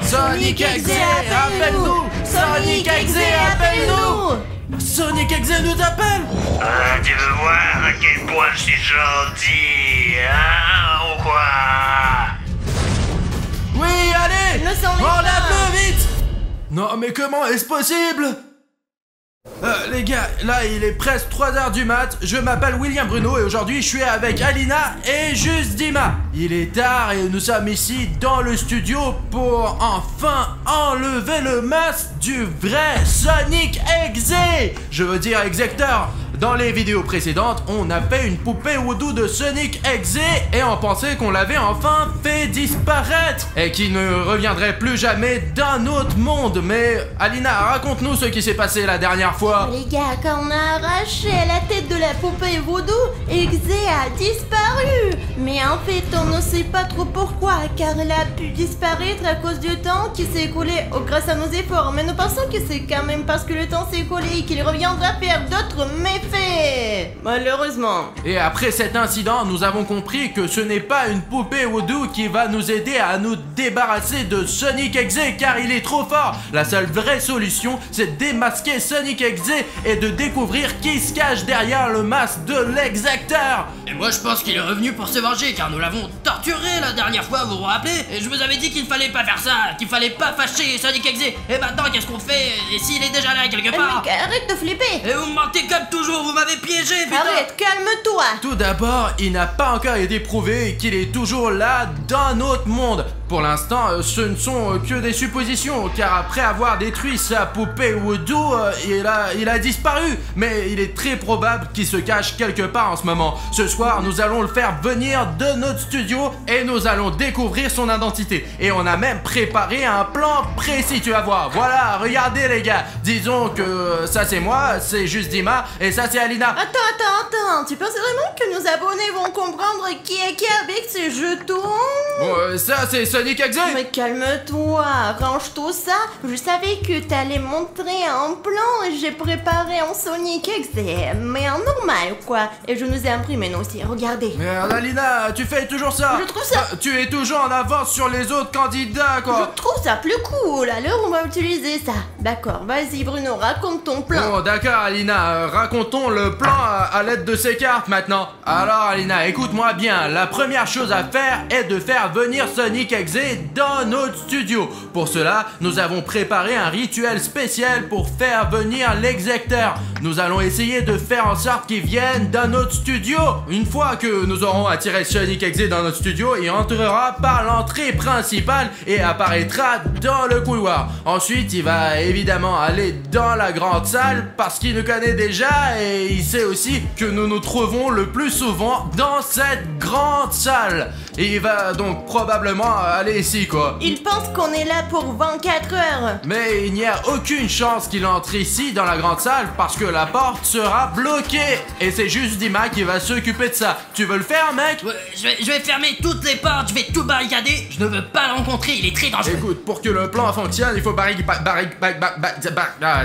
Sonic Exe, appelle-nous! Sonic Exe, appelle-nous! Sonic Exe nous appelle! Tu veux voir à quel point je suis gentil, hein, ou quoi? Oui, allez! Le sang Enlève-le vite! Non, mais comment est-ce possible? Les gars, là il est presque 3h du mat, je m'appelle William Bruno et aujourd'hui je suis avec Alina et Juste Dima. Il est tard et nous sommes ici dans le studio pour enfin enlever le masque du vrai Sonic Exe. Je veux dire Exector. Dans les vidéos précédentes, on a fait une poupée Voodoo de Sonic Exe et on pensait qu'on l'avait enfin fait disparaître et qu'il ne reviendrait plus jamais d'un autre monde. Mais Alina, raconte-nous ce qui s'est passé la dernière fois. Les gars, quand on a arraché la tête de la poupée Voodoo, Exe a disparu. Mais en fait, on ne sait pas trop pourquoi, car elle a pu disparaître à cause du temps qui s'est écoulé grâce à nos efforts. Mais nous pensons que c'est quand même parce que le temps s'est écoulé et qu'il reviendra faire d'autres méfaits. Malheureusement. Et après cet incident, nous avons compris que ce n'est pas une poupée Voodoo qui va nous aider à nous débarrasser de Sonic Exe car il est trop fort. La seule vraie solution, c'est de démasquer Sonic Exe et de découvrir qui se cache derrière le masque de l'Exector. Et moi je pense qu'il est revenu pour se venger car nous l'avons torturé la dernière fois, vous vous rappelez? Et je vous avais dit qu'il fallait pas faire ça, qu'il fallait pas fâcher Sonic Exe. Et maintenant qu'est-ce qu'on fait? Et s'il est déjà là quelque part? Mec, arrête de flipper. Et vous mentez comme toujours, vous m'avez piégé, putain. Arrête, calme-toi. Tout d'abord, il n'a pas encore été prouvé qu'il est toujours là d'un autre monde. Pour l'instant, ce ne sont que des suppositions, car après avoir détruit sa poupée Voodoo, il a disparu. Mais il est très probable qu'il se cache quelque part en ce moment. Ce soir, nous allons le faire venir de notre studio et nous allons découvrir son identité. Et on a même préparé un plan précis, tu vas voir. Voilà, regardez les gars. Disons que ça c'est moi, c'est Juste Dima, et ça c'est Alina. Attends. Tu penses vraiment que nos abonnés vont comprendre qui est qui avec ces jetons? Bon, ça c'est Sonic Exe. Mais calme-toi, range tout ça. Je savais que t'allais montrer un plan et j'ai préparé en Sonic Exe, mais en normal quoi. Et je nous ai imprimé nous aussi, regardez. Merde Alina, tu fais toujours ça. Je trouve ça... Tu es toujours en avance sur les autres candidats quoi. Je trouve ça plus cool, alors on va utiliser ça. D'accord, vas-y Bruno, raconte ton plan. Bon d'accord Alina, racontons le plan à l'aide de ces cartes maintenant. Alors Alina, écoute-moi bien, la première chose à faire est de faire venir Sonic Exe dans notre studio. Pour cela, nous avons préparé un rituel spécial pour faire venir l'Exector. Nous allons essayer de faire en sorte qu'il vienne dans notre studio. Une fois que nous aurons attiré Sonic Exe dans notre studio, il entrera par l'entrée principale et apparaîtra dans le couloir. Ensuite, il va évidemment aller dans la grande salle parce qu'il nous connaît déjà et il sait aussi que nous nous trouvons le plus souvent dans cette grande salle. Et il va donc probablement aller ici quoi. Il pense qu'on est là pour 24 heures. Mais il n'y a aucune chance qu'il entre ici dans la grande salle parce que la porte sera bloquée. Et c'est juste Dima qui va s'occuper de ça. Tu veux le faire mec? Ouais, je vais fermer toutes les portes, je vais tout barricader. Je ne veux pas le rencontrer, il est très dangereux. Écoute, pour que le plan fonctionne, il faut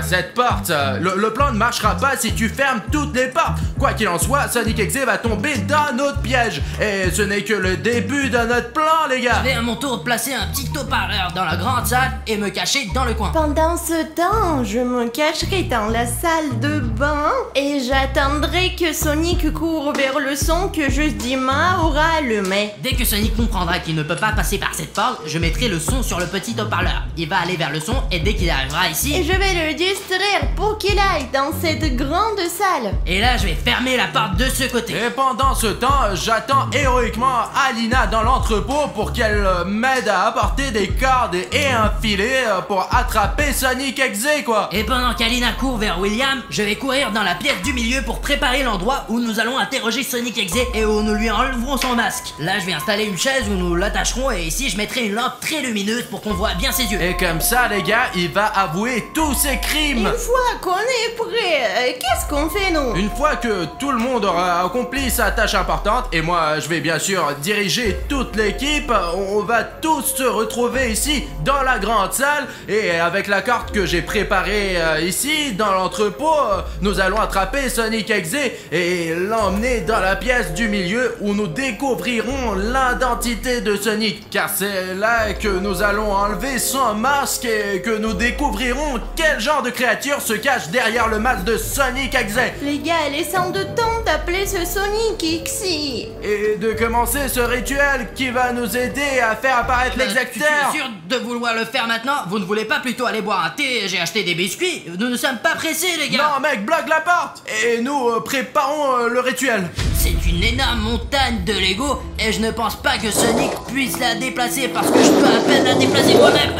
cette porte. Le plan ne marchera pas si tu fermes toutes les portes. Quoi qu'il en soit, Sonic Exe va tomber dans notre piège. Et ce n'est que le début de notre plan les gars. Je vais à mon tour placer un petit haut-parleur dans la grande salle et me cacher dans le coin. Pendant ce temps, je me cacherai dans la salle de bain et j'attendrai que Sonic court vers le son que Juste Dima aura allumé. Dès que Sonic comprendra qu'il ne peut pas passer par cette porte, je mettrai le son sur le petit haut-parleur. Il va aller vers le son et dès qu'il arrivera ici... Et je vais le distraire pour qu'il aille dans cette grande salle. Et là, je vais fermer la porte de ce côté. Et pendant ce temps, j'attends héroïquement Alina dans l'entrepôt pour qu'elle m'aide à apporter des cordes et un filet pour attraper Sonic Exe quoi. Et pendant qu'Alina court vers William, je vais courir dans la pièce du milieu pour préparer l'endroit où nous allons interroger Sonic Exe et où nous lui enlèverons son masque. Là, je vais installer une chaise où nous l'attacherons et ici, je mettrai une lampe très lumineuse pour qu'on voit bien ses yeux. Et comme ça, les gars, il va avouer tous ses crimes. Une fois qu'on est prêt, qu'est-ce qu'on fait nous? Une fois que tout le monde aura accompli sa tâche importante, et moi, je vais bien sûr diriger toute l'équipe, on va va tous se retrouver ici dans la grande salle et avec la carte que j'ai préparée ici dans l'entrepôt, nous allons attraper Sonic Exe et l'emmener dans la pièce du milieu où nous découvrirons l'identité de Sonic, car c'est là que nous allons enlever son masque et que nous découvrirons quel genre de créature se cache derrière le masque de Sonic Exe. Les gars, il est sans de temps d'appeler ce Sonic Exe. Et de commencer ce rituel qui va nous aider à faire apparaître l'exacteur. Tu es sûr de vouloir le faire maintenant? Vous ne voulez pas plutôt aller boire un thé? J'ai acheté des biscuits. Nous ne sommes pas pressés, les gars. Non mec, bloque la porte et nous préparons le rituel. C'est une énorme montagne de Lego et je ne pense pas que Sonic puisse la déplacer parce que je peux à peine la déplacer moi-même.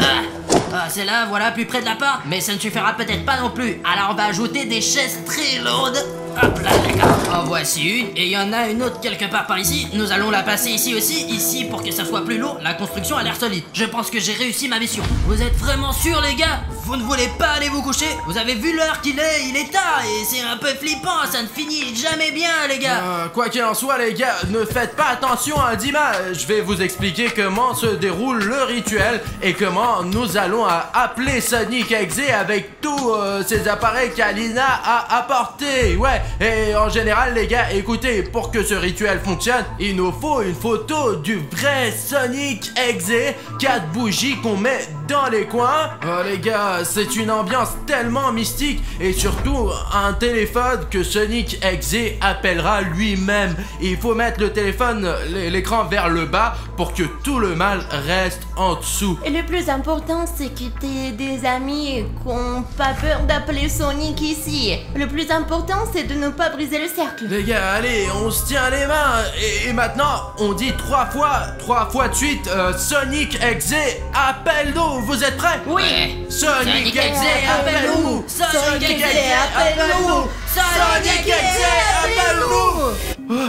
C'est là, voilà, plus près de la porte, mais ça ne suffira peut-être pas non plus. Alors on va ajouter des chaises très lourdes. Hop là, d'accord. En voici une, et il y en a une autre quelque part par ici. Nous allons la passer ici aussi, ici pour que ça soit plus lourd. La construction a l'air solide. Je pense que j'ai réussi ma mission. Vous êtes vraiment sûrs, les gars? Vous ne voulez pas aller vous coucher? Vous avez vu l'heure qu'il est? Il est tard et c'est un peu flippant. Ça ne finit jamais bien, les gars. Quoi qu'il en soit, les gars, ne faites pas attention à Dima. Je vais vous expliquer comment se déroule le rituel et comment nous allons appeler Sonic Exe avec tous ces appareils qu'Alina a apportés. Ouais. Et en général, les gars, écoutez, pour que ce rituel fonctionne, il nous faut une photo du vrai Sonic Exe, 4 bougies qu'on met dans les coins. Les gars, c'est une ambiance tellement mystique et surtout un téléphone que Sonic Exe appellera lui-même. Il faut mettre le téléphone, l'écran vers le bas pour que tout le mal reste en dessous. Et le plus important, c'est que t'aies des amis qui n'ont pas peur d'appeler Sonic ici. Le plus important, c'est de ne pas briser le cercle. Les gars, allez, on se tient les mains et maintenant, on dit 3 fois de suite, Sonic Exe, appelle-nous. Vous êtes prêts? Oui. Sonic Exe, appelle-nous. Sonic Exe, appelle-nous. Sonic Exe, appelle-nous.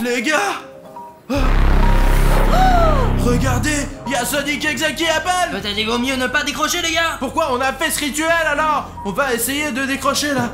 Les gars, regardez, il y a Sonic Exe qui appelle. Peut-être il vaut mieux ne pas décrocher, les gars. Pourquoi on a fait ce rituel alors? On va essayer de décrocher là.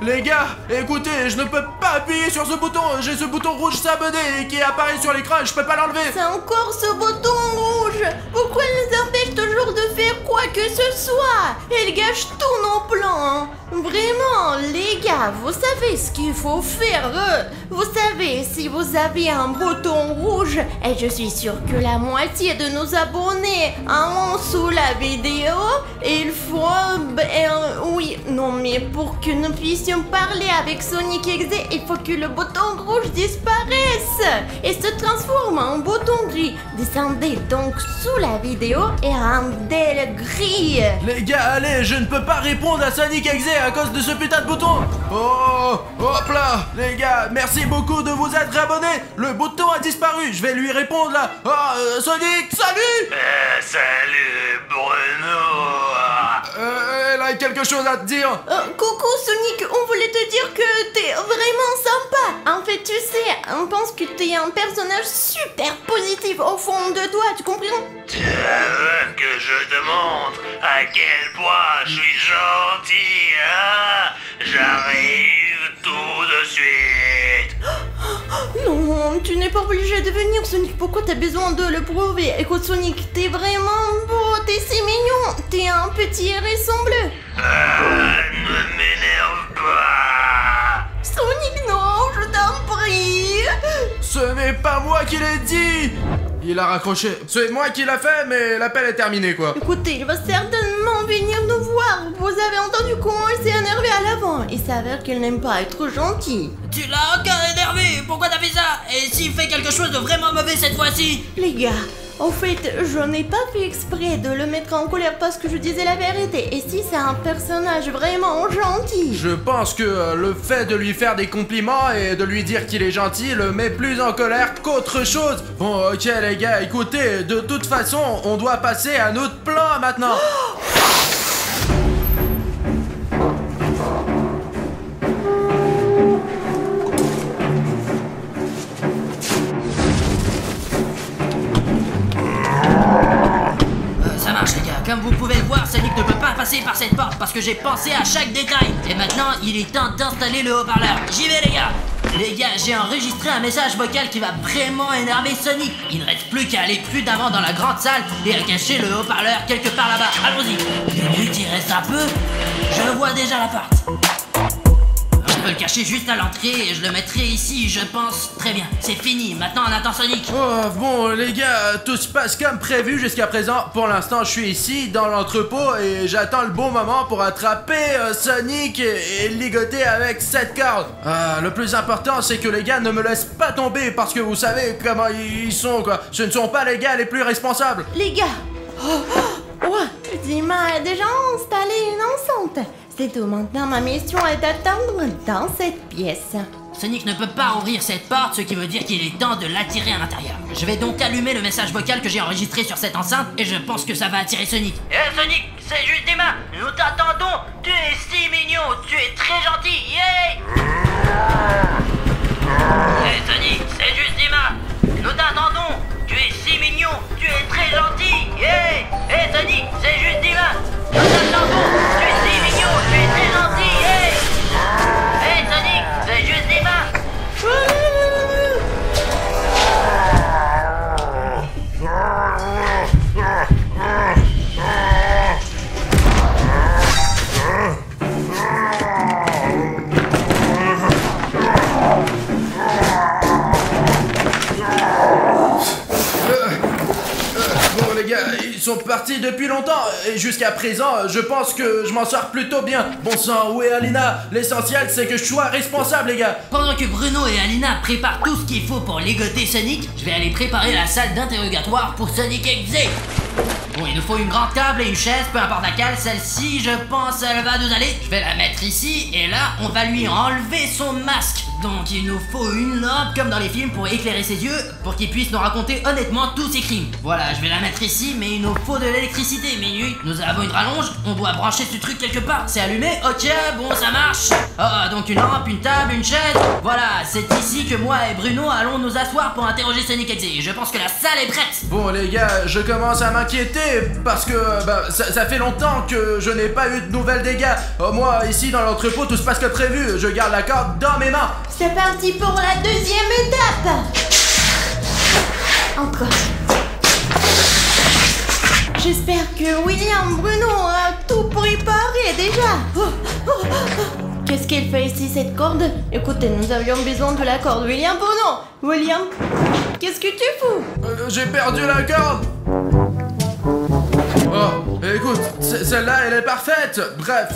Les gars, écoutez, je ne peux pas appuyer sur ce bouton. J'ai ce bouton rouge s'abonner qui apparaît sur l'écran et je peux pas l'enlever. C'est encore ce bouton rouge. Pourquoi ils nous empêchent toujours de faire quoi que ce soit? Ils gâchent tous nos plans. Vraiment, les gars, vous savez ce qu'il faut faire. Vous savez, si vous avez un bouton rouge, et je suis sûre que la moitié de nos abonnés en sous la vidéo, il faut... oui, non, mais pour que nous puissions parler avec Sonic Exe, il faut que le bouton rouge disparaisse et se transforme en bouton gris. Descendez donc sous la vidéo et rendez le gris. Les gars, allez, je ne peux pas répondre à Sonic Exe à cause de ce putain de bouton. Oh, hop là, les gars, merci beaucoup de vous être abonnés. Le bouton a disparu, je vais lui répondre là. Oh, Sonic, salut. Salut Bruno. Elle a quelque chose à te dire. Coucou Sonic, on voulait te dire que t'es vraiment sympa. En fait, tu sais, on pense que t'es un personnage super positif au fond de toi, tu comprends? Tu veux que je te montre à quel point je suis gentil, hein? J'arrive tout de suite. Non, tu n'es pas obligé de venir Sonic, pourquoi t'as besoin de le prouver? Écoute Sonic, t'es vraiment beau, t'es si mignon, t'es un petit hérisson bleu. Ne m'énerve pas. Sonic, non, je t'en prie. Ce n'est pas moi qui l'ai dit. Il a raccroché. C'est moi qui l'a fait, mais l'appel est terminé quoi. Écoutez, il va certainement venir nous voir. Vous avez entendu comment il s'est énervé à l'avant. Il s'avère qu'il n'aime pas être gentil. Tu l'as encore énervé. Pourquoi t'as fait ça? Et s'il fait quelque chose de vraiment mauvais cette fois-ci? Les gars, en fait, je n'ai pas fait exprès de le mettre en colère parce que je disais la vérité. Et si c'est un personnage vraiment gentil? Je pense que le fait de lui faire des compliments et de lui dire qu'il est gentil le met plus en colère qu'autre chose. Bon, ok les gars, écoutez, de toute façon, on doit passer à notre plan maintenant. Ça marche les gars, comme vous pouvez le voir, Sonic ne peut pas passer par cette porte parce que j'ai pensé à chaque détail. Et maintenant, il est temps d'installer le haut-parleur. J'y vais les gars. Les gars, j'ai enregistré un message vocal qui va vraiment énerver Sonic. Il ne reste plus qu'à aller prudemment dans la grande salle et à cacher le haut-parleur quelque part là-bas. Allons-y. Vu qu'il reste un peu, je vois déjà la porte. Je peux le cacher juste à l'entrée et je le mettrai ici, je pense. Très bien, c'est fini. Maintenant, on attend Sonic. Oh, bon, les gars, tout se passe comme prévu jusqu'à présent. Pour l'instant, je suis ici, dans l'entrepôt, et j'attends le bon moment pour attraper Sonic et ligoter avec cette corde. Le plus important, c'est que les gars ne me laissent pas tomber, parce que vous savez comment ils sont, quoi. Ce ne sont pas les gars les plus responsables. Les gars, ouais, Dima a déjà installé une enceinte. C'est tout, maintenant ma mission est d'attendre dans cette pièce. Sonic ne peut pas ouvrir cette porte, ce qui veut dire qu'il est temps de l'attirer à l'intérieur. Je vais donc allumer le message vocal que j'ai enregistré sur cette enceinte et je pense que ça va attirer Sonic. Sonic, c'est juste Dima. Nous t'attendons. Tu es si mignon. Tu es très gentil. Yeah. Sonic, c'est juste Dima. Nous t'attendons. Tu es si mignon. Tu es très gentil. Yeah. Sonic, c'est juste Dima. Nous t'attendons. Tu es si mignon. Tu es très gentil. Yeah. Sonic, c'est juste Dima. Bon, les gars, ils sont partis depuis longtemps, et jusqu'à présent, je pense que je m'en sors plutôt bien. Bon sang, où est Alina? L'essentiel, c'est que je sois responsable, les gars. Pendant que Bruno et Alina préparent tout ce qu'il faut pour ligoter Sonic, je vais aller préparer la salle d'interrogatoire pour Sonic XZ. Bon, il nous faut une grande table et une chaise, peu importe laquelle. Celle-ci, je pense, elle va nous aller. Je vais la mettre ici, et là, on va lui enlever son masque. Donc, il nous faut une lampe, comme dans les films, pour éclairer ses yeux, pour qu'il puisse nous raconter honnêtement tous ses crimes. Voilà, je vais la mettre ici, mais il nous faut de l'électricité. Minute, nous avons une rallonge, on doit brancher ce truc quelque part. C'est allumé? Ok, bon, ça marche. Donc une lampe, une table, une chaise. Voilà, c'est ici que moi et Bruno allons nous asseoir pour interroger Sonic XZ. Je pense que la salle est prête. Bon, les gars, je commence à m'inquiéter, parce que ça fait longtemps que je n'ai pas eu de nouvelles des gars. Moi, ici, dans l'entrepôt, tout se passe comme prévu. Je garde la corde dans mes mains. C'est parti pour la deuxième étape. Encore. J'espère que William Bruno a tout préparé déjà. Qu'est-ce qu'elle fait ici, cette corde? Écoutez, nous avions besoin de la corde. William Bruno! William, qu'est-ce que tu fous? J'ai perdu la corde. Oh, écoute, celle-là, elle est parfaite. Bref,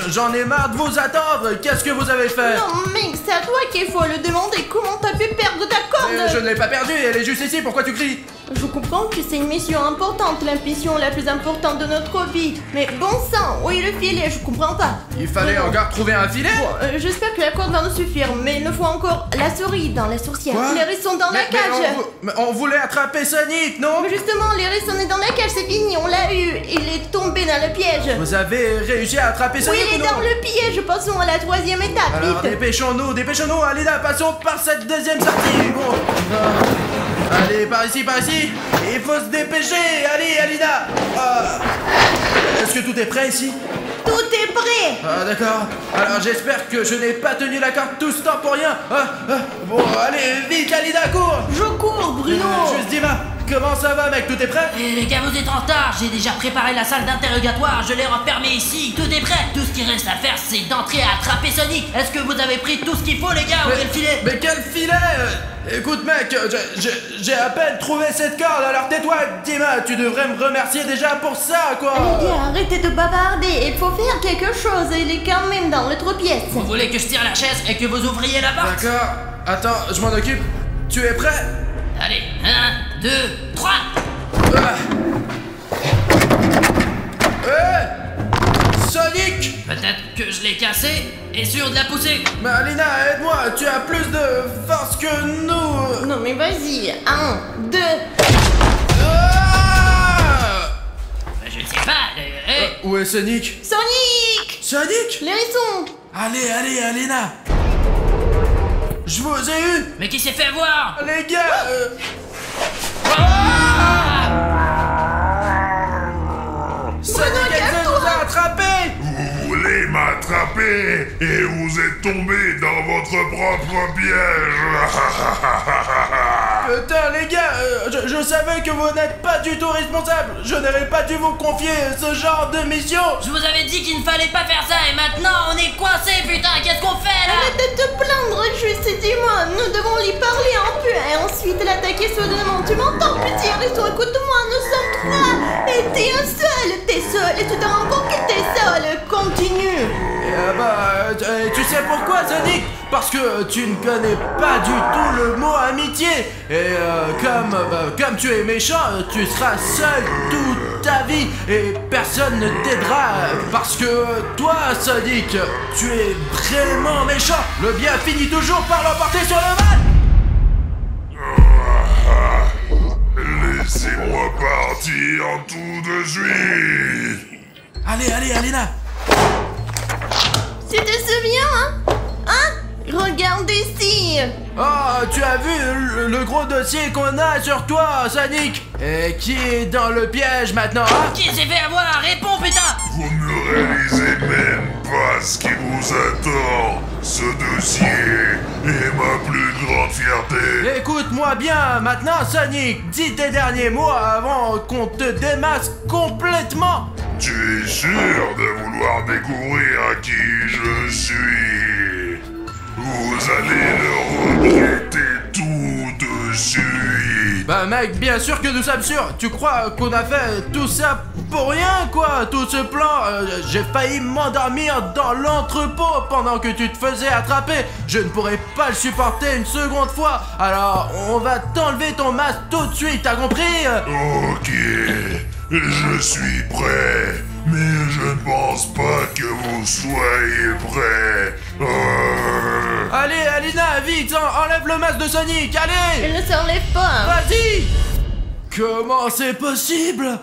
j'en ai marre de vous attendre. Qu'est-ce que vous avez fait? Non, mec, c'est à toi qu'il faut le demander. Comment t'as pu perdre ta corde? Je ne l'ai pas perdue, elle est juste ici. Pourquoi tu cries? Je comprends que c'est une mission importante, la mission la plus importante de notre vie. Mais bon sang, où est le filet? Je comprends pas. Il fallait encore trouver un filet? Bon, j'espère que la corde va nous suffire, mais il nous faut encore la souris dans la sourcière. Quoi? Les risques sont dans la cage. Mais on voulait attraper Sonic, non? Mais justement, les risques sont dans la cage, c'est fini, on l'a eu. Il est tombé dans le piège. Vous avez réussi à attraper Sonic? Oui, il est ou non? dans le piège. Passons à la troisième étape. Alors Vite. dépêchons-nous, Alina, passons par cette deuxième sortie. Bon. Allez, par ici. Il faut se dépêcher. Allez, Alina. Est-ce que tout est prêt ici? Tout est prêt. D'accord. Alors j'espère que je n'ai pas tenu la corde tout ce temps pour rien. Bon, allez, vite, Alina, cours. Je cours, Bruno. Juste Dima, comment ça va, mec? Tout est prêt? Et les gars, vous êtes en retard, j'ai déjà préparé la salle d'interrogatoire, je l'ai refermée ici, tout est prêt. Tout ce qui reste à faire, c'est d'entrer à attraper Sonic. Est-ce que vous avez pris tout ce qu'il faut, les gars? Où est le filet? Mais quel filet? Écoute, mec, j'ai à peine trouvé cette corde, alors tais-toi, Dima, tu devrais me remercier déjà pour ça, quoi. Les gars, arrêtez de bavarder, il faut faire quelque chose, il est quand même dans l'autre pièce. Vous voulez que je tire la chaise et que vous ouvriez la porte? D'accord, attends, je m'en occupe. Tu es prêt? Allez, 1, 2, 3. Sonic! Peut-être que je l'ai cassé et sûr de la pousser. Mais Alina, aide-moi, tu as plus de force que nous. Non mais vas-y, 1, 2. Je sais pas, Où est Sonic? Sonic! Sonic? Les hérissons! Allez, Alina! Je vous ai eu! Mais qui s'est fait voir? Les gars! Sonic XZ nous a attrapés! Vous voulez m'attraper? Et vous êtes tombé dans votre propre piège. Putain les gars, je savais que vous n'êtes pas du tout responsable. Je n'aurais pas dû vous confier ce genre de mission. Je vous avais dit qu'il ne fallait pas faire ça et maintenant on est coincé, putain, qu'est-ce qu'on fait là? Arrête de te plaindre, juste dis-moi, nous devons lui parler un peu et ensuite l'attaquer soudainement. Tu m'entends, petit hérisson? Écoute-moi, nous sommes 3 et t'es t'es seul et tu te rends compte que t'es seul. Continue. Tu sais pourquoi, Sonic? Parce que tu ne connais pas du tout le mot amitié. Et comme tu es méchant, tu seras seul toute ta vie et personne ne t'aidera. Parce que toi, Sonic, tu es vraiment méchant. Le bien finit toujours par l'emporter sur le mal. Laissez-moi partir tout de suite. Allez, Alina. Tu te souviens, hein? Regarde ici. Oh, tu as vu le gros dossier qu'on a sur toi, Sonic? Et qui est dans le piège maintenant, hein? Qui s'est fait avoir? Réponds, putain! Vous ne réalisez même pas ce qui vous attend. Ce dossier est ma plus grande fierté. Écoute-moi bien, maintenant, Sonic, dis tes derniers mots avant qu'on te démasque complètement. Tu es sûr de vouloir découvrir qui je suis? Vous allez le regretter tout de suite. Bah mec, bien sûr que nous sommes sûrs. Tu crois qu'on a fait tout ça pour rien, quoi? Tout ce plan, j'ai failli m'endormir dans l'entrepôt pendant que tu te faisais attraper. Je ne pourrais pas le supporter une seconde fois. Alors, on va t'enlever ton masque tout de suite, t'as compris? Ok, je suis prêt. Mais je ne pense pas que vous soyez prêts. Allez, Alina, vite, enlève le masque de Sonic, allez! Elle ne s'enlève pas. Vas-y! Comment c'est possible?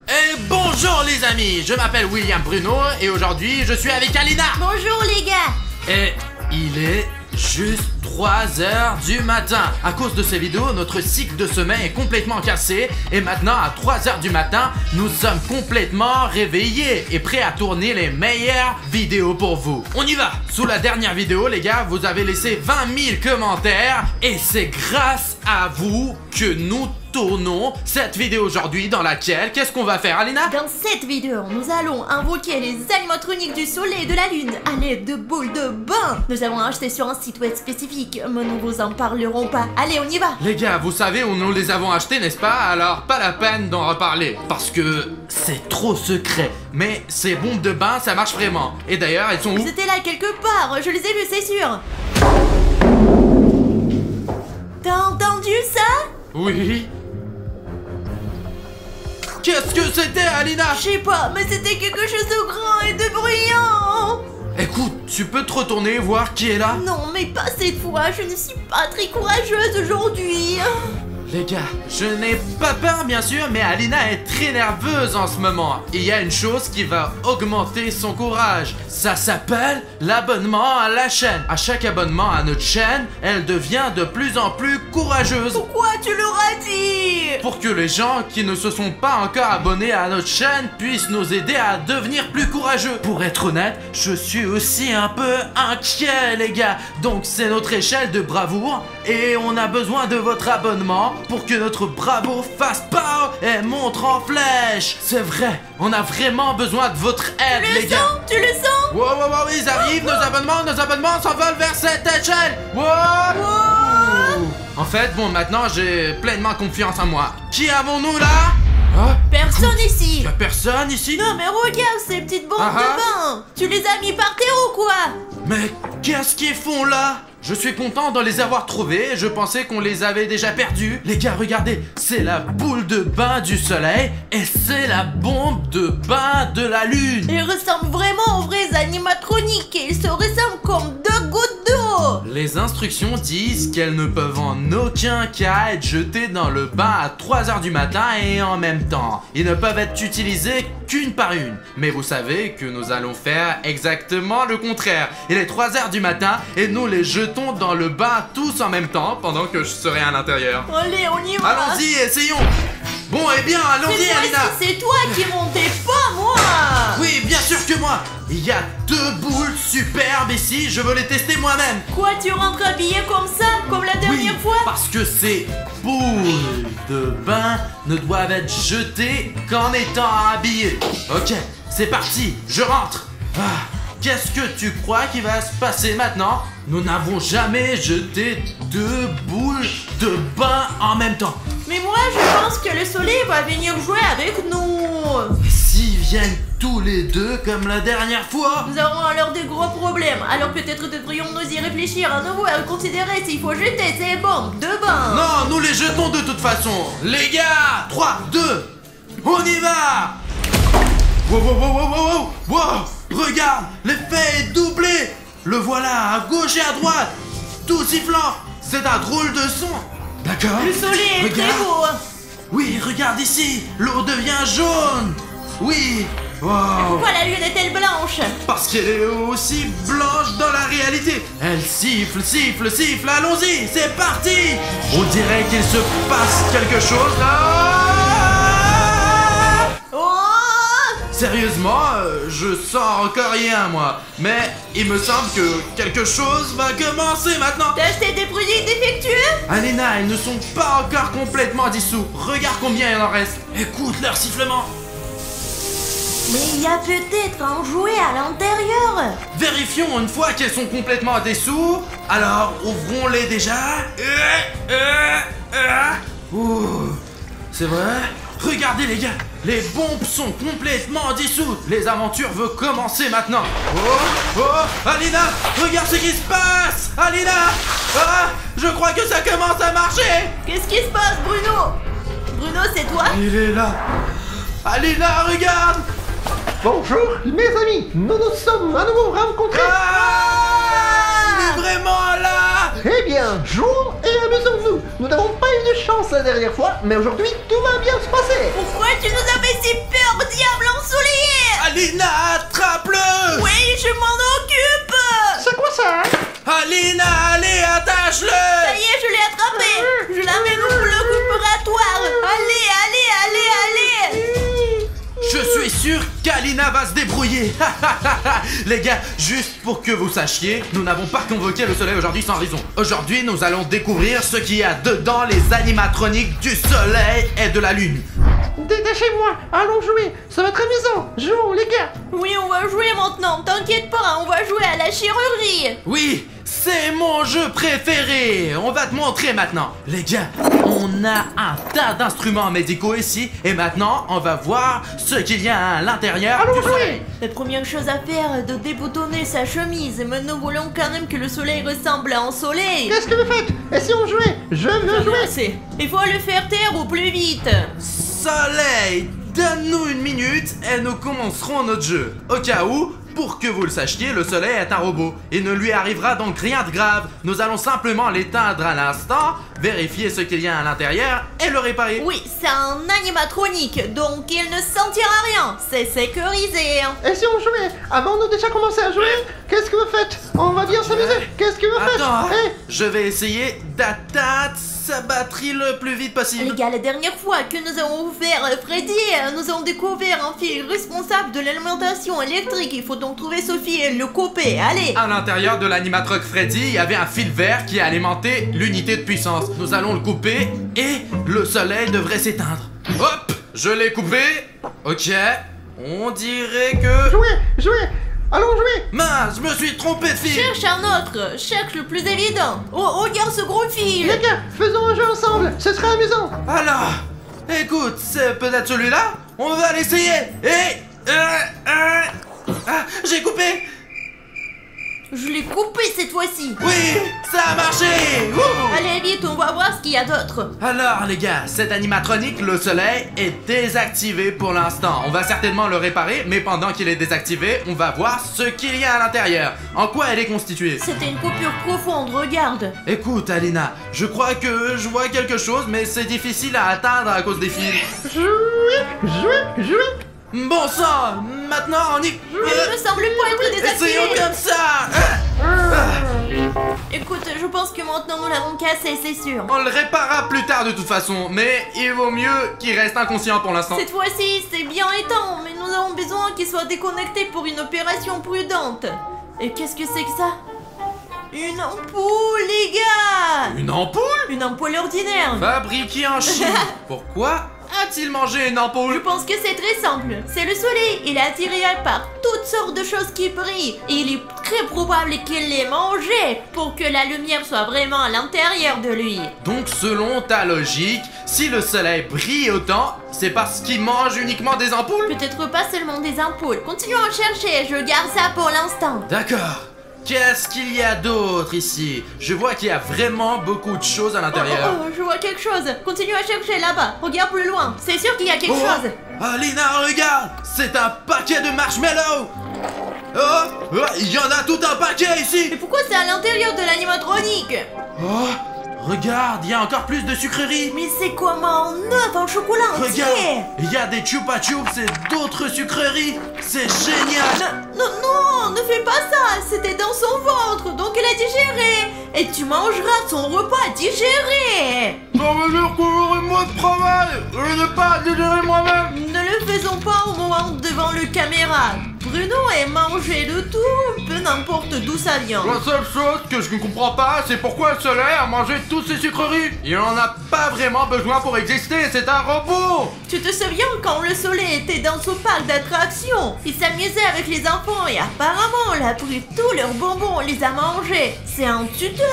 Et bonjour les amis, je m'appelle William Bruno et aujourd'hui je suis avec Alina. Bonjour les gars. Et il est juste 3h du matin. À cause de ces vidéos, notre cycle de sommeil est complètement cassé et maintenant à 3h du matin, nous sommes complètement réveillés et prêts à tourner les meilleures vidéos pour vous. On y va! Sous la dernière vidéo, les gars, vous avez laissé 20 000 commentaires et c'est grâce à vous que nous tournons cette vidéo aujourd'hui dans laquelle, qu'est-ce qu'on va faire, Alina? Dans cette vidéo, nous allons invoquer les animatroniques du soleil et de la lune à l'aide de boules de bain. Nous avons acheté sur un site web spécifique, mais nous vous en parlerons pas. Allez, on y va. Les gars, vous savez où nous les avons achetés, n'est-ce pas? Alors, pas la peine d'en reparler, parce que c'est trop secret. Mais ces bombes de bain, ça marche vraiment. Et d'ailleurs, elles sont où? C'était là quelque part, je les ai vus, c'est sûr. T'as entendu ça? Oui. Qu'est-ce que c'était, Alina? Je sais pas, mais c'était quelque chose de grand et de bruyant. Écoute, tu peux te retourner voir qui est là? Non, mais pas cette fois, je ne suis pas très courageuse aujourd'hui. Les gars, je n'ai pas peur bien sûr, mais Alina est très nerveuse en ce moment. Il y a une chose qui va augmenter son courage. Ça s'appelle l'abonnement à la chaîne. À chaque abonnement à notre chaîne, elle devient de plus en plus courageuse. Pourquoi tu l'auras dit? Pour que les gens qui ne se sont pas encore abonnés à notre chaîne puissent nous aider à devenir plus courageux. Pour être honnête, je suis aussi un peu inquiet les gars. Donc c'est notre échelle de bravoure et on a besoin de votre abonnement pour que notre bravoure fasse pow et montre en flèche. C'est vrai, on a vraiment besoin de votre aide les gars. Tu le sens? Wow, ils arrivent, nos abonnements s'envolent vers cette échelle. Wow. En fait, bon, maintenant j'ai pleinement confiance en moi. Qui avons-nous là? Ah, Personne ici. y'a personne ici? Non mais regarde ces petites bombes de bain. Tu les as mis par terre ou quoi? Mais qu'est-ce qu'ils font là? Je suis content de les avoir trouvés, je pensais qu'on les avait déjà perdus. Les gars, regardez, c'est la boule de bain du soleil et c'est la bombe de bain de la lune. Ils ressemblent vraiment aux vrais animatroniques et ils se ressemblent comme deux gouttes d'eau. Les instructions disent qu'elles ne peuvent en aucun cas être jetées dans le bain à 3h du matin et en même temps. Ils ne peuvent être utilisés qu'une par une. Mais vous savez que nous allons faire exactement le contraire. Il est 3h du matin et nous les jetons dans le bain tous en même temps pendant que je serai à l'intérieur. Allez, on y va. Allons-y, essayons. Bon, eh bien, allons-y, Cette Alina. fois-ci, c'est toi qui montais, pas moi. Oui, bien sûr que Écoutez-moi, il y a 2 boules superbes ici, je veux les tester moi-même. Quoi, tu rentres habillé comme ça, comme la dernière fois? Parce que ces boules de bain ne doivent être jetées qu'en étant habillées. Ok, c'est parti, je rentre. Qu'est-ce que tu crois qui va se passer maintenant? Nous n'avons jamais jeté 2 boules de bain en même temps. Mais moi, je pense que le soleil va venir jouer avec nous. S'ils viennent tous les deux comme la dernière fois. Nous aurons alors des gros problèmes. Alors peut-être devrions-nous y réfléchir à nouveau et considérer s'il faut jeter ces bombes de bain. Non, nous les jetons de toute façon. Les gars, 3, 2, on y va. Wow, wow, wow, wow, wow, wow, wow. Regarde, l'effet est doublé. Le voilà à gauche et à droite, tout sifflant. C'est un drôle de son. D'accord. Le soleil est très beau. Oui, regarde ici, l'eau devient jaune. Oui. Wow. Pourquoi la lune est-elle blanche? Parce qu'elle est aussi blanche dans la réalité. Elle siffle, siffle, siffle. Allons-y, c'est parti. On dirait qu'il se passe quelque chose là. Sérieusement, je sens encore rien moi. Mais il me semble que quelque chose va commencer maintenant. T'as acheté des produits défectueux? Alina, ils ne sont pas encore complètement dissous. Regarde combien il en reste. Écoute leur sifflement. Mais il y a peut-être un jouet à l'intérieur. Vérifions une fois qu'elles sont complètement dessous. Alors, ouvrons-les déjà. Ouh, c'est vrai? Regardez les gars, les bombes sont complètement dissoutes. Les aventures veulent commencer maintenant. Oh, oh, Alina, regarde ce qui se passe. Alina, je crois que ça commence à marcher. Qu'est-ce qui se passe, Bruno? Bruno, c'est toi? Il est là. Alina, regarde. Bonjour mes amis, nous nous sommes à nouveau rencontrés. Il est vraiment là. Eh bien, jouons et amusons-nous. Nous n'avons pas eu de chance la dernière fois, mais aujourd'hui tout va bien se passer. Pourquoi tu nous as fait si peur, diable ensoleillé? Alina, attrape-le. Oui, je m'en occupe. C'est quoi ça? Alina, allez, attache-le. Ça y est, je l'ai attrapé. Je l'amène au rouleau opératoire. Allez, allez, allez, allez. Je suis sûr qu'Alina va se débrouiller. Les gars, juste pour que vous sachiez, nous n'avons pas convoqué le soleil aujourd'hui sans raison. Aujourd'hui, nous allons découvrir ce qu'il y a dedans les animatroniques du soleil et de la lune. Détachez-moi, allons jouer, ça va être amusant. Jouons les gars. Oui, on va jouer maintenant. T'inquiète pas, on va jouer à la chirurgie. Oui, c'est mon jeu préféré. On va te montrer maintenant. Les gars, on a un tas d'instruments médicaux ici. Et maintenant, on va voir ce qu'il y a à l'intérieur Allons du jouer. soleil. La première chose à faire est de déboutonner sa chemise. Mais nous voulons quand même que le soleil ressemble à un soleil. Qu'est-ce que vous faites? Et si on jouait? Je veux jouer. Assez. Il faut le faire taire au plus vite. Soleil, donne-nous une minute et nous commencerons notre jeu. Au cas où, pour que vous le sachiez, le soleil est un robot. Il ne lui arrivera donc rien de grave. Nous allons simplement l'éteindre à l'instant, vérifier ce qu'il y a à l'intérieur et le réparer. Oui, c'est un animatronique, donc il ne sentira rien. C'est sécurisé. Et si on jouait? Avons-nous déjà commencé à jouer? Qu'est-ce que vous faites? On va bien s'amuser. Qu'est-ce que vous faites? Attends, Eh, je vais essayer d'atteindre sa batterie le plus vite possible. Les gars, la dernière fois que nous avons ouvert Freddy, nous avons découvert un fil responsable de l'alimentation électrique. Il faut donc trouver ce fil et le couper. Allez. À l'intérieur de l'animatroc Freddy, il y avait un fil vert qui alimentait l'unité de puissance. Nous allons le couper et le soleil devrait s'éteindre. Hop, je l'ai coupé. Ok, on dirait que... jouez. Allons jouer. Mince, je me suis trompé de fil. Cherche un autre. Cherche le plus évident. Oh, regarde ce gros fil. Les gars, faisons un jeu ensemble. Ce sera amusant. Alors, écoute, c'est peut-être celui-là. On va l'essayer. Et... j'ai coupé. Je l'ai coupé cette fois-ci. Oui, ça a marché. Ouh. Allez vite, on va voir ce qu'il y a d'autre. Alors les gars, cet animatronique, le soleil, est désactivé pour l'instant. On va certainement le réparer, mais pendant qu'il est désactivé, on va voir ce qu'il y a à l'intérieur. En quoi elle est constituée? C'était une coupure profonde, regarde. Écoute Alina, je crois que je vois quelque chose, mais c'est difficile à atteindre à cause des fils. Jouez. Bon sang, maintenant on y... Il ne semble pas être désactivé. Essayons comme ça. Écoute, je pense que maintenant nous l'avons cassé, c'est sûr. On le réparera plus tard de toute façon, mais il vaut mieux qu'il reste inconscient pour l'instant. Cette fois-ci, c'est bien étant, mais nous avons besoin qu'il soit déconnecté pour une opération prudente. Et qu'est-ce que c'est que ça? Une ampoule, les gars! Une ampoule? Une ampoule ordinaire. Fabriquée en Chine. Pourquoi a-t-il mangé une Je ampoule? pense que c'est très simple. C'est le soleil. Il est attiré par toutes sortes de choses qui brillent. Et il est très probable qu'il les mangé pour que la lumière soit vraiment à l'intérieur de lui. Donc selon ta logique, si le soleil brille autant, c'est parce qu'il mange uniquement des ampoules? Peut-être pas seulement des ampoules. Continuons à chercher. Je garde ça pour l'instant. D'accord. Qu'est-ce qu'il y a d'autre ici? Je vois qu'il y a vraiment beaucoup de choses à l'intérieur. Oh, je vois quelque chose. Continue à chercher là-bas. Regarde plus loin. C'est sûr qu'il y a quelque chose. Alina, regarde! C'est un paquet de marshmallows! Oh! Il y en a tout un paquet ici! Mais pourquoi c'est à l'intérieur de l'animatronique? Oh! Regarde, il y a encore plus de sucreries! Mais c'est comment neuf en chocolat entier? Regarde! Il y a des chupa chups et d'autres sucreries! C'est génial! Non, ne fais pas ça. C'était dans son ventre, donc elle a digéré. Et tu mangeras son repas digéré. Ça veut dire que j'aurai moins de travail! Je n'ai pas digéré moi-même! Ne le faisons pas au moment devant le caméra. Bruno est mangé de tout, peu n'importe d'où ça vient. La seule chose que je ne comprends pas, c'est pourquoi le soleil a mangé toutes ces sucreries. Il en a pas vraiment besoin pour exister, c'est un robot. Tu te souviens quand le soleil était dans son parc d'attractions? Il s'amusait avec les enfants et apparemment il a pris tous leurs bonbons, les a mangés. C'est un tuteur.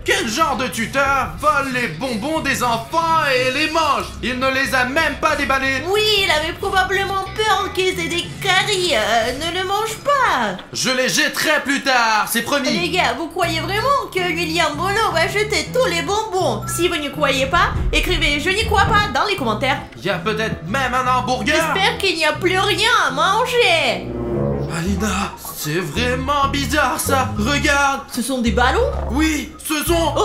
Quel genre de tuteur vole les bonbons des enfants et les mange? Il ne les a même pas déballés. Oui, il avait probablement peur qu'ils aient des caries. Ne le mange pas. Je les jetterai plus tard, c'est promis. Les gars, vous croyez vraiment que William Bono va jeter tous les bonbons? Si vous n'y croyez pas, écrivez « Je n'y crois pas » dans les commentaires. Il y a peut-être même un hamburger. J'espère qu'il n'y a plus rien à manger. Alina, c'est vraiment bizarre ça. Regarde. Ce sont des ballons? Oui, ce sont...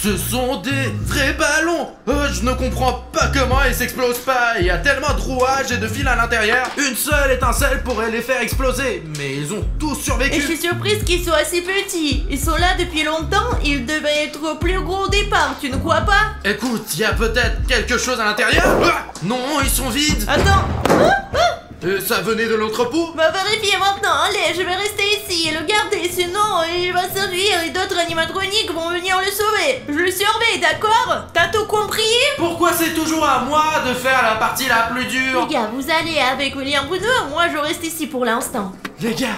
ce sont des vrais ballons. Je ne comprends pas comment ils s'explosent pas. Il y a tellement de rouages et de fils à l'intérieur. Une seule étincelle pourrait les faire exploser. Mais ils ont tous survécu. Et je suis surprise qu'ils soient si petits. Ils sont là depuis longtemps. Ils devaient être plus gros au départ, tu ne crois pas? Écoute, il y a peut-être quelque chose à l'intérieur. Non, ils sont vides. Attends. Ça venait de l'entrepôt? Va vérifier maintenant, allez, je vais rester ici et le garder, sinon il va servir et d'autres animatroniques vont venir le sauver. Je le surveille, d'accord? T'as tout compris? Pourquoi c'est toujours à moi de faire la partie la plus dure? Les gars, vous allez avec William Bruno, moi je reste ici pour l'instant. Les gars,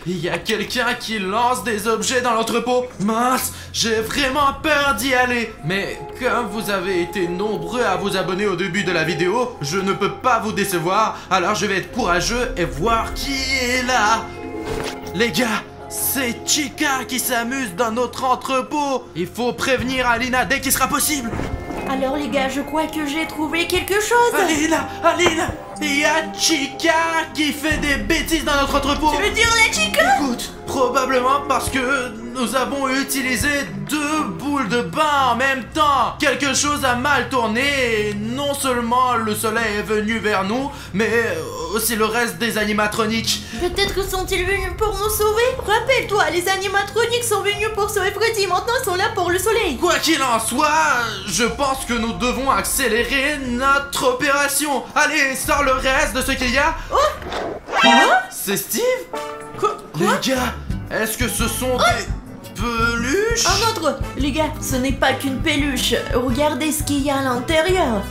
il y a quelqu'un qui lance des objets dans l'entrepôt. Mince, j'ai vraiment peur d'y aller. Mais comme vous avez été nombreux à vous abonner au début de la vidéo, je ne peux pas vous décevoir. Alors je vais être courageux et voir qui est là. Les gars, c'est Chica qui s'amuse dans notre entrepôt. Il faut prévenir Alina dès qu'il sera possible. Alors les gars, je crois que j'ai trouvé quelque chose. Alina, il y a Chica qui fait des bêtises dans notre entrepôt. Tu veux dire la Chica? Écoute, probablement parce que nous avons utilisé 2 boules de bain en même temps. Quelque chose a mal tourné et non seulement le soleil est venu vers nous, mais aussi le reste des animatroniques. Peut-être que sont-ils venus pour nous sauver? Rappelle-toi, les animatroniques sont venus pour sauver Freddy, maintenant ils sont là pour le soleil. Quoi qu'il en soit, je pense que nous devons accélérer notre opération. Allez, sors le reste de ce qu'il y a. C'est Steve? Quoi? Les gars, est-ce que ce sont des peluches? Un autre! Les gars, ce n'est pas qu'une peluche. Regardez ce qu'il y a à l'intérieur.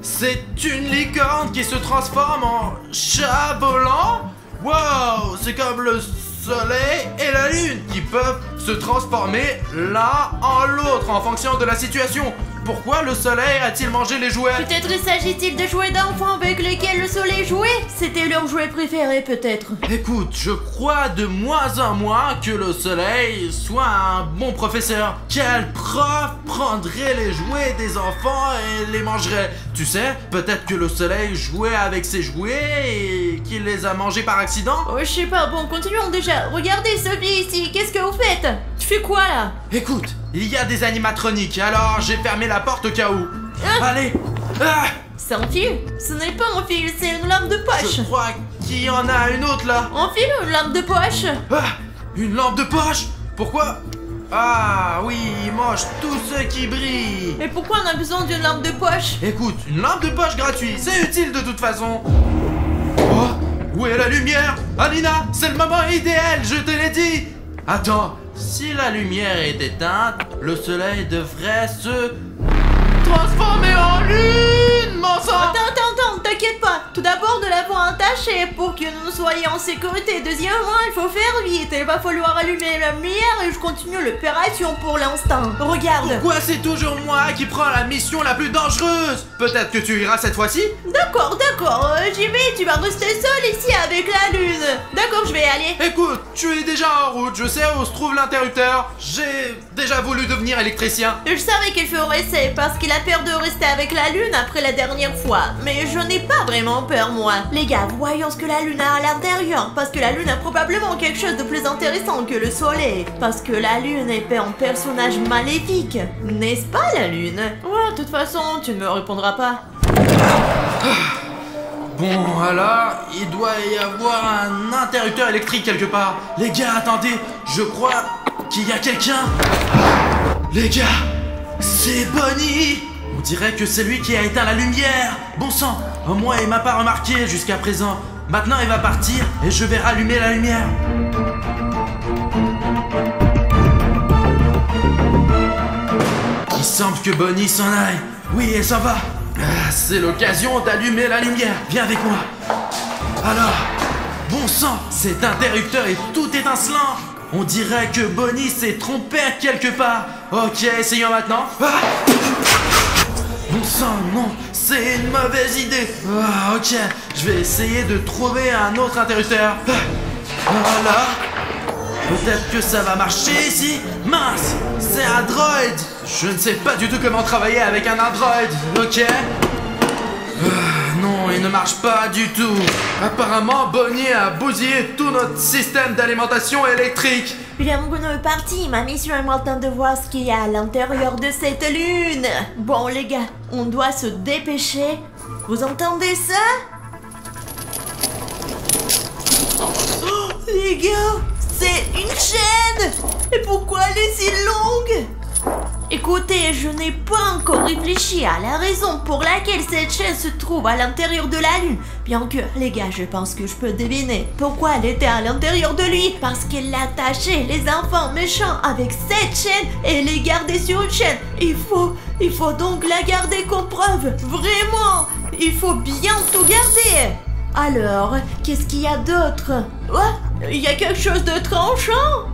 C'est une licorne qui se transforme en chat volant? Wow, c'est comme le soleil et la lune qui peuvent se transformer l'un en l'autre en fonction de la situation. Pourquoi le soleil a-t-il mangé les jouets? Peut-être s'agit-il de jouets d'enfants avec lesquels le soleil jouait? C'était leur jouet préféré peut-être. Écoute, je crois de moins en moins que le soleil soit un bon professeur. Quel prof prendrait les jouets des enfants et les mangerait? Tu sais, peut-être que le soleil jouait avec ses jouets et qu'il les a mangés par accident? Oh, je sais pas, bon, continuons déjà. Regardez Sophie ici, qu'est-ce que vous faites? Tu fais quoi là? Écoute, il y a des animatroniques, alors j'ai fermé la porte au cas où. Allez. C'est un fil? Ce n'est pas un fil, c'est une lampe de poche. Je crois qu'il y en a une autre là. Un fil ou une lampe de poche? Une lampe de poche? Pourquoi? Ah oui, il mange tout ce qui brille. Mais pourquoi on a besoin d'une lampe de poche? Écoute, une lampe de poche gratuite, c'est utile de toute façon. Oh, où est la lumière? Alina, c'est le moment idéal, je te l'ai dit. Attends, si la lumière est éteinte, le soleil devrait se transformer en lune, mon sang. Attends, t'inquiète pas. Tout d'abord, de l'avoir attaché pour que nous soyons en sécurité. Deuxièmement, il faut faire vite. Il va falloir allumer la lumière et je continue l'opération pour l'instant. Regarde. Pourquoi c'est toujours moi qui prends la mission la plus dangereuse? Peut-être que tu iras cette fois-ci? D'accord, j'y vais. Tu vas rester seul ici avec la lune. D'accord, je vais y aller. Écoute, tu es déjà en route, je sais où se trouve l'interrupteur. J'ai déjà voulu devenir électricien. Je savais qu'il ferait ça parce qu'il a peur de rester avec la lune après la dernière fois. Mais je n'ai pas vraiment peur, moi. Les gars, voyons ce que la lune a à l'intérieur. Parce que la lune a probablement quelque chose de plus intéressant que le soleil. Parce que la lune est un personnage maléfique. N'est-ce pas, la lune? Ouais, de toute façon, tu ne me répondras pas. Bon, alors, il doit y avoir un interrupteur électrique quelque part. Les gars, attendez, je crois qu'il y a quelqu'un. Les gars, c'est Bonnie. On dirait que c'est lui qui a éteint la lumière. Bon sang, au moins il m'a pas remarqué jusqu'à présent. Maintenant il va partir et je vais rallumer la lumière. Il semble que Bonnie s'en aille. Oui, elle s'en va. Ah, c'est l'occasion d'allumer la lumière. Viens avec moi. Alors, bon sang, cet interrupteur est tout étincelant. On dirait que Bonnie s'est trompée quelque part. Ok, essayons maintenant. Ah, bon sang, non, c'est une mauvaise idée. Ah, ok, je vais essayer de trouver un autre interrupteur. Ah, voilà. Peut-être que ça va marcher ici. Mince, c'est un droid. Je ne sais pas du tout comment travailler avec un android. Ok. Non, il ne marche pas du tout. Apparemment, Bonnie a bousillé tout notre système d'alimentation électrique. William Bruno est parti. Ma mission est maintenant de voir ce qu'il y a à l'intérieur de cette lune. Bon, les gars, on doit se dépêcher. Vous entendez ça? Oh, les gars, c'est une chaîne. Et pourquoi elle est si longue? Écoutez, je n'ai pas encore réfléchi à la raison pour laquelle cette chaîne se trouve à l'intérieur de la lune. Bien que, les gars, je pense que je peux deviner pourquoi elle était à l'intérieur de lui. Parce qu'il attachait les enfants méchants avec cette chaîne et les gardait sur une chaîne. Il faut donc la garder comme preuve. Vraiment, il faut bien tout garder. Alors, qu'est-ce qu'il y a d'autre? Ouais, il y a quelque chose de tranchant.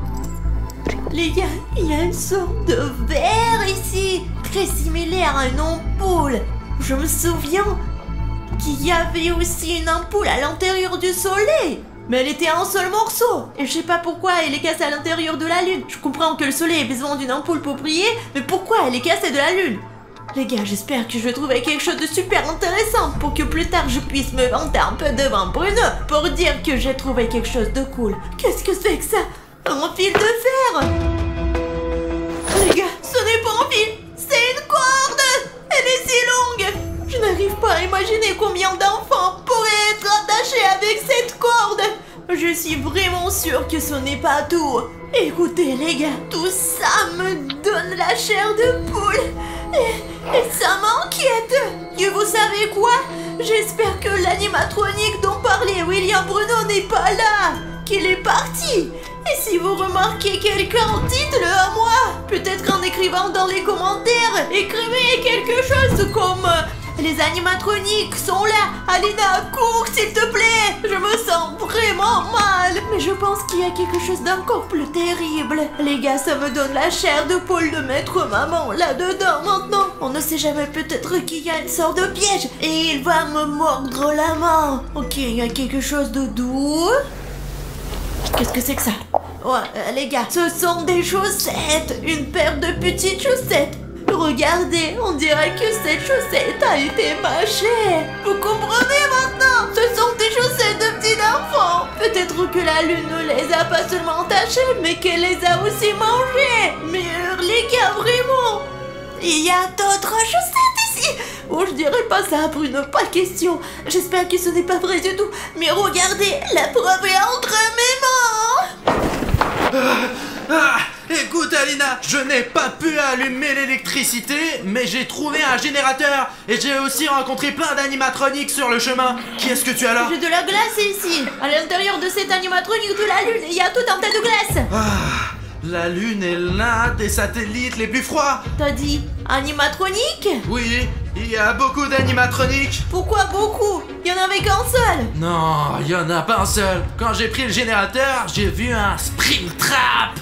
Les gars, il y a une sorte de verre ici, très similaire à une ampoule. Je me souviens qu'il y avait aussi une ampoule à l'intérieur du soleil. Mais elle était en un seul morceau. Et je sais pas pourquoi elle est cassée à l'intérieur de la lune. Je comprends que le soleil ait besoin d'une ampoule pour briller, mais pourquoi elle est cassée de la lune? Les gars, j'espère que je vais trouver quelque chose de super intéressant pour que plus tard je puisse me vanter un peu devant Bruno pour dire que j'ai trouvé quelque chose de cool. Qu'est-ce que c'est que ça? Un fil de fer! Les gars, ce n'est pas un fil, c'est une corde! Elle est si longue! Je n'arrive pas à imaginer combien d'enfants pourraient être attachés avec cette corde! Je suis vraiment sûre que ce n'est pas tout. Écoutez les gars, tout ça me donne la chair de poule. Et ça m'inquiète. Et vous savez quoi? J'espère que l'animatronique dont parlait William Bruno n'est pas là, qu'il est parti. Et si vous remarquez quelqu'un, dites-le à moi. Peut-être en écrivant dans les commentaires, écrivez quelque chose comme les animatroniques sont là. Alina, cours s'il te plaît. Je me sens vraiment mal. Mais je pense qu'il y a quelque chose d'encore plus terrible. Les gars, ça me donne la chair de poule de mettre maman là-dedans maintenant. On ne sait jamais, peut-être qu'il y a une sorte de piège et il va me mordre la main. Ok, il y a quelque chose de doux. Qu'est-ce que c'est que ça? Ouais, les gars, ce sont des chaussettes. Une paire de petites chaussettes. Regardez, on dirait que cette chaussette a été mâchée. Vous comprenez maintenant? Ce sont des chaussettes de petits enfants. Peut-être que la lune ne les a pas seulement tachées, mais qu'elle les a aussi mangées. Mais les gars, vraiment, il y a d'autres chaussettes ici. Oh, je dirais pas ça, Bruno, pas question. J'espère que ce n'est pas vrai du tout. Mais regardez, la preuve est entre mes mains. Écoute Alina, je n'ai pas pu allumer l'électricité, mais j'ai trouvé un générateur et j'ai aussi rencontré plein d'animatroniques sur le chemin. Qui est-ce que tu as là? J'ai de la glace ici. À l'intérieur de cet animatronique de la Lune, il y a tout un tas de glace. La Lune est l'un des satellites les plus froids. T'as dit animatronique? Oui, il y a beaucoup d'animatroniques. Pourquoi beaucoup? Il y en avait qu'un seul. Non, il y en a pas un seul. Quand j'ai pris le générateur, j'ai vu un Springtrap.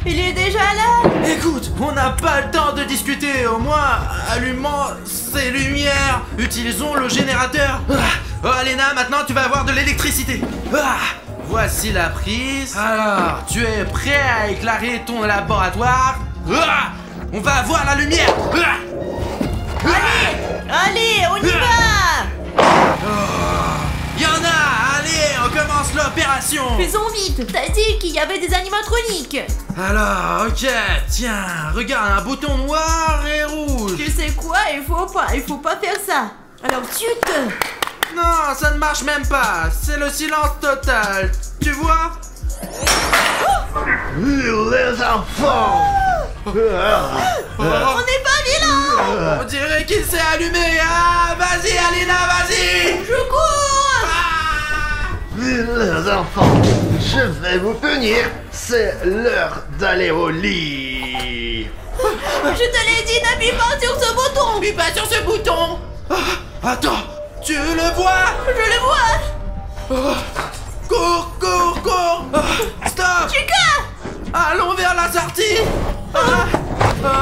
Il est déjà là. Écoute, on n'a pas le temps de discuter. Au moins, allumons ces lumières. Utilisons le générateur. Oh, Alina, maintenant tu vas avoir de l'électricité. Voici la prise. Alors, tu es prêt à éclairer ton laboratoire? On va avoir la lumière. Allez, on y va. Il y en a. Allez, on commence l'opération. Faisons vite. T'as dit qu'il y avait des animatroniques. Alors, ok, tiens, regarde, un bouton noir et rouge. Tu sais quoi? Il faut pas faire ça. Alors chut. Non, ça ne marche même pas. C'est le silence total. Tu vois? Les enfants. On n'est pas vilain. On dirait qu'il s'est allumé. Ah, vas-y, Alina, vas-y. Je cours. Les enfants, je vais vous punir. C'est l'heure d'aller au lit. Je te l'ai dit, n'appuie pas sur ce bouton. Appuie pas sur ce bouton. Attends, tu le vois? Je le vois. Cours, cours, cours. Stop. Chica. Allons vers la sortie.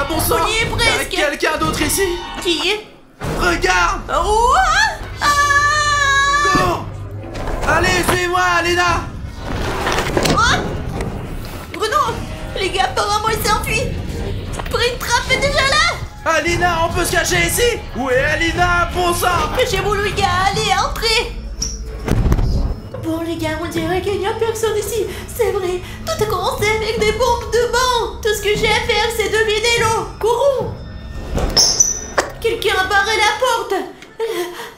Bon sang. On y est presque. Quelqu'un d'autre ici? Qui? Regarde. Cours. Allez, suis-moi, Alina. Bruno, les gars, apparemment il s'est enfui. Springtrap est déjà là. Alina, on peut se cacher ici. Où est Alina, bon sang? Cachez-vous les gars, allez, entrez. Bon les gars, on dirait qu'il n'y a personne ici. C'est vrai, tout a commencé avec des bombes de banc. Tout ce que j'ai à faire, c'est de vider l'eau. Courons. Quelqu'un a barré la porte.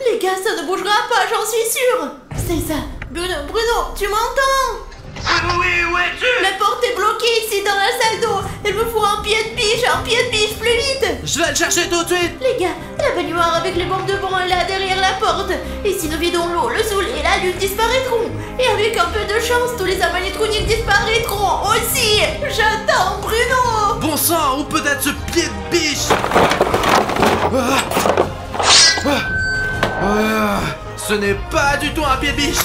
Les gars, ça ne bougera pas, j'en suis sûre. C'est ça. Bruno, tu m'entends? Oui, où es-tu? La porte est bloquée ici dans la salle d'eau. Il me faut un pied de biche plus vite. Je vais le chercher tout de suite. Les gars, la baignoire avec les bombes de banc est là derrière la porte. Et si nous vidons l'eau, le soleil et la lune disparaîtront. Et avec un peu de chance, tous les animatroniques disparaîtront aussi. J'attends Bruno. Bon sang, ou peut-être ce pied de biche. Ce n'est pas du tout un pied de biche.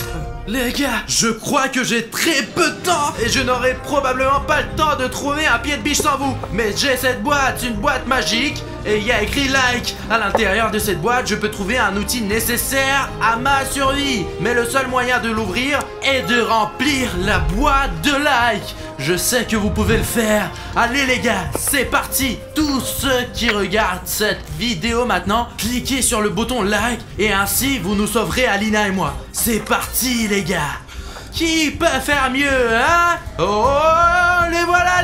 Les gars, je crois que j'ai très peu de temps et je n'aurai probablement pas le temps de trouver un pied de biche sans vous. Mais j'ai cette boîte, une boîte magique, et il y a écrit like. À l'intérieur de cette boîte, je peux trouver un outil nécessaire à ma survie. Mais le seul moyen de l'ouvrir est de remplir la boîte de like. Je sais que vous pouvez le faire. Allez les gars, c'est parti. Tous ceux qui regardent cette vidéo maintenant, cliquez sur le bouton like et ainsi vous nous sauverez Alina et moi. C'est parti les gars. Qui peut faire mieux, hein? Oh, les voilà,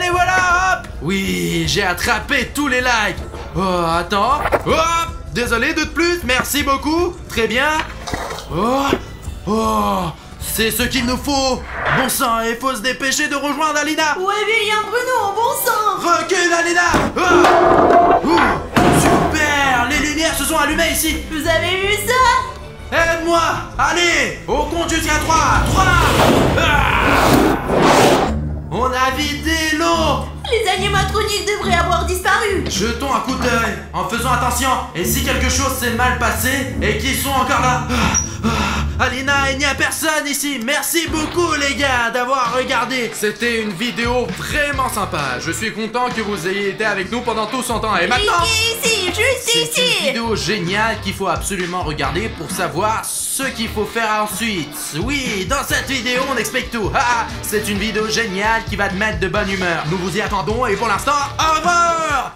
hop. Oui, j'ai attrapé tous les likes. Oh, attends. Hop, désolé de plus, merci beaucoup. Très bien. Oh, c'est ce qu'il nous faut. Bon sang, il faut se dépêcher de rejoindre Alina. Ouais, William, Bruno, bon sang. Recule, Alina. Super, les lumières se sont allumées ici. Vous avez vu ça? Aide-moi. Allez, au compte jusqu'à 3. 3. On a vidé l'eau. Les animatroniques devraient avoir disparu. Jetons un coup d'œil en faisant attention. Et si quelque chose s'est mal passé et qu'ils sont encore là. Alina, il n'y a personne ici. Merci beaucoup les gars d'avoir regardé. C'était une vidéo vraiment sympa. Je suis content que vous ayez été avec nous pendant tout son temps. Et maintenant, ici, juste ici. c'est une vidéo géniale qu'il faut absolument regarder pour savoir ce qu'il faut faire ensuite. Oui, dans cette vidéo, on explique tout. C'est une vidéo géniale qui va te mettre de bonne humeur. Nous vous y attendons et pour l'instant, au revoir.